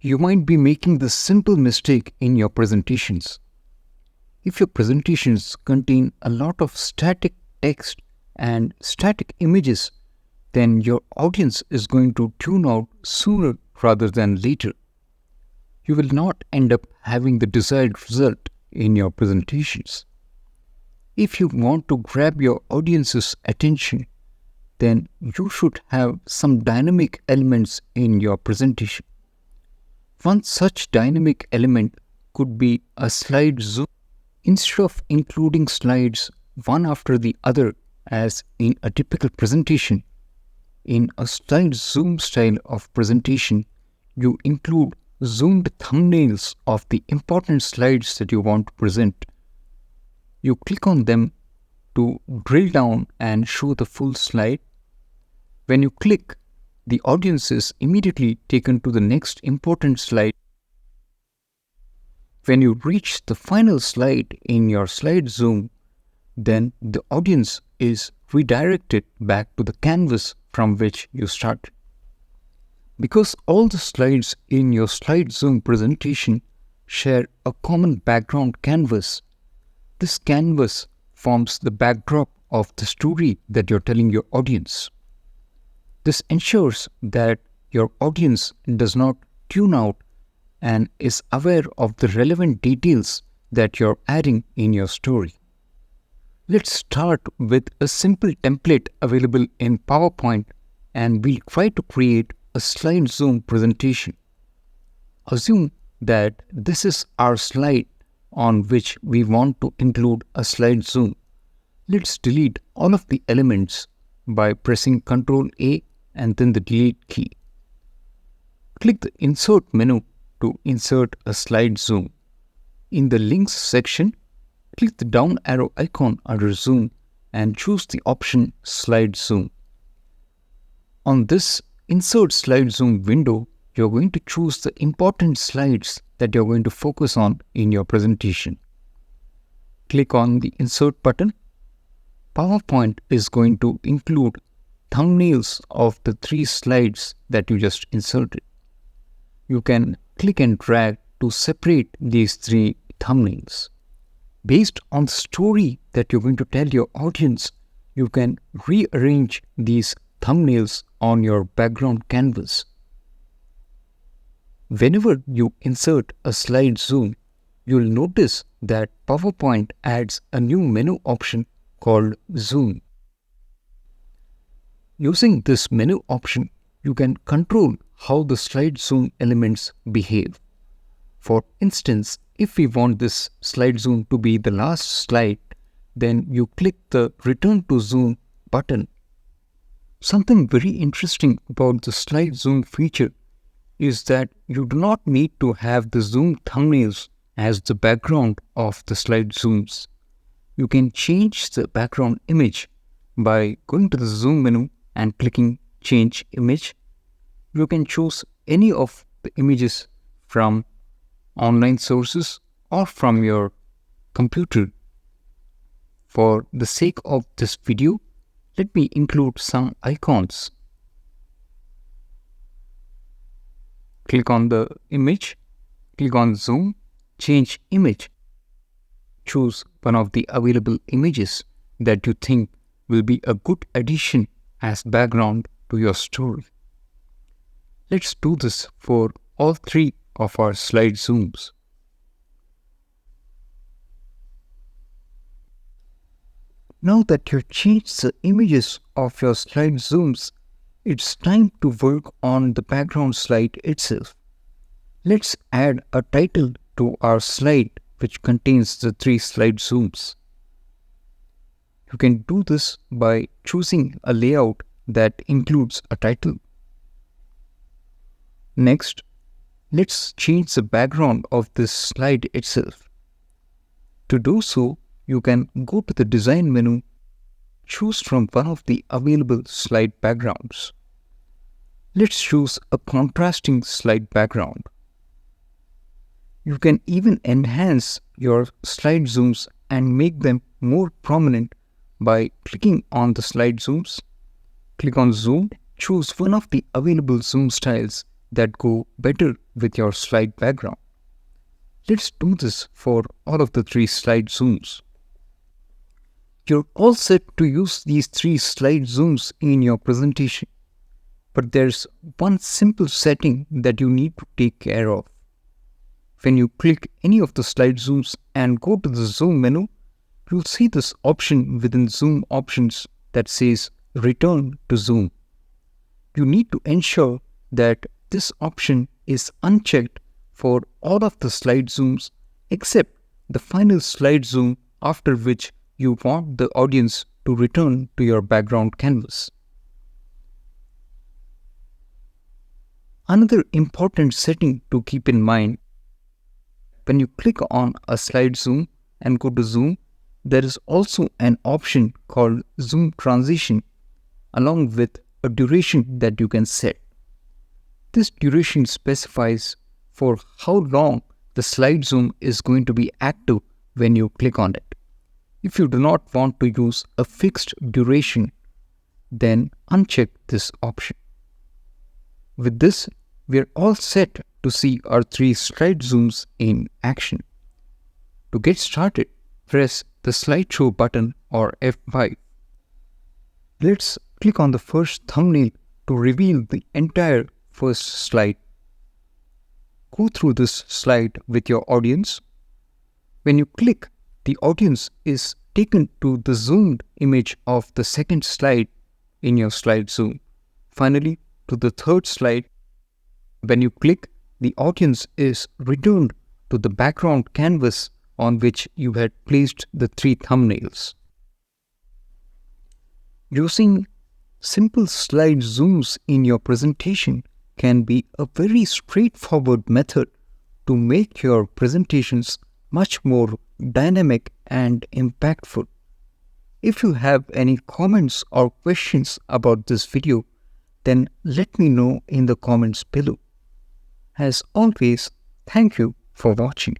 You might be making this simple mistake in your presentations. If your presentations contain a lot of static text and static images, then your audience is going to tune out sooner rather than later. You will not end up having the desired result in your presentations. If you want to grab your audience's attention, then you should have some dynamic elements in your presentation. One such dynamic element could be a slide zoom. Instead of including slides one after the other as in a typical presentation, in a slide zoom style of presentation, you include zoomed thumbnails of the important slides that you want to present. You click on them to drill down and show the full slide. When you click, the audience is immediately taken to the next important slide. When you reach the final slide in your slide zoom, then the audience is redirected back to the canvas from which you started. Because all the slides in your slide zoom presentation share a common background canvas, this canvas forms the backdrop of the story that you're telling your audience. This ensures that your audience does not tune out and is aware of the relevant details that you're adding in your story. Let's start with a simple template available in PowerPoint, and we'll try to create a slide zoom presentation. Assume that this is our slide on which we want to include a slide zoom. Let's delete all of the elements by pressing Ctrl A and then the delete key. Click the Insert menu to insert a slide zoom. In the Links section, click the down arrow icon under Zoom and choose the option Slide Zoom. On this Insert Slide Zoom window, you're going to choose the important slides that you're going to focus on in your presentation. Click on the Insert button. PowerPoint is going to include thumbnails of the 3 slides that you just inserted. You can click and drag to separate these 3 thumbnails. Based on the story that you're going to tell your audience, you can rearrange these thumbnails on your background canvas. Whenever you insert a slide zoom, you'll notice that PowerPoint adds a new menu option called Zoom. Using this menu option, you can control how the slide zoom elements behave. For instance, if we want this slide zoom to be the last slide, then you click the Return to Zoom button. Something very interesting about the slide zoom feature is that you do not need to have the zoom thumbnails as the background of the slide zooms. You can change the background image by going to the Zoom menu and clicking Change Image. You can choose any of the images from online sources or from your computer. For the sake of this video, let me include some icons. Click on the image, click on Zoom, change image. Choose one of the available images that you think will be a good addition as background to your story. Let's do this for all 3 of our slide zooms. Now that you've changed the images of your slide zooms, it's time to work on the background slide itself. Let's add a title to our slide which contains the 3 slide zooms. You can do this by choosing a layout that includes a title. Next, let's change the background of this slide itself. To do so, you can go to the Design menu, choose from one of the available slide backgrounds. Let's choose a contrasting slide background. You can even enhance your slide zooms and make them more prominent by clicking on the slide zooms. Click on Zoom, choose one of the available zoom styles that go better with your slide background. Let's do this for all of the 3 slide zooms. You're all set to use these 3 slide zooms in your presentation. But there's one simple setting that you need to take care of. When you click any of the slide zooms and go to the zoom menu, you'll see this option within zoom options that says return to zoom. You need to ensure that this option is unchecked for all of the slide zooms except the final slide zoom, after which you want the audience to return to your background canvas. Another important setting to keep in mind: when you click on a slide zoom and go to zoom, there is also an option called zoom transition along with a duration that you can set. This duration specifies for how long the slide zoom is going to be active when you click on it. If you do not want to use a fixed duration, then uncheck this option. With this, we are all set to see our 3 slide zooms in action. To get started, press the slideshow button or F5. Let's click on the first thumbnail to reveal the entire first slide. Go through this slide with your audience. When you click, the audience is taken to the zoomed image of the second slide in your slide zoom. Finally, to the third slide. When you click, the audience is returned to the background canvas on which you had placed the 3 thumbnails. Using simple slide zooms in your presentation can be a very straightforward method to make your presentations much more dynamic and impactful. If you have any comments or questions about this video, then let me know in the comments below. As always, thank you for watching.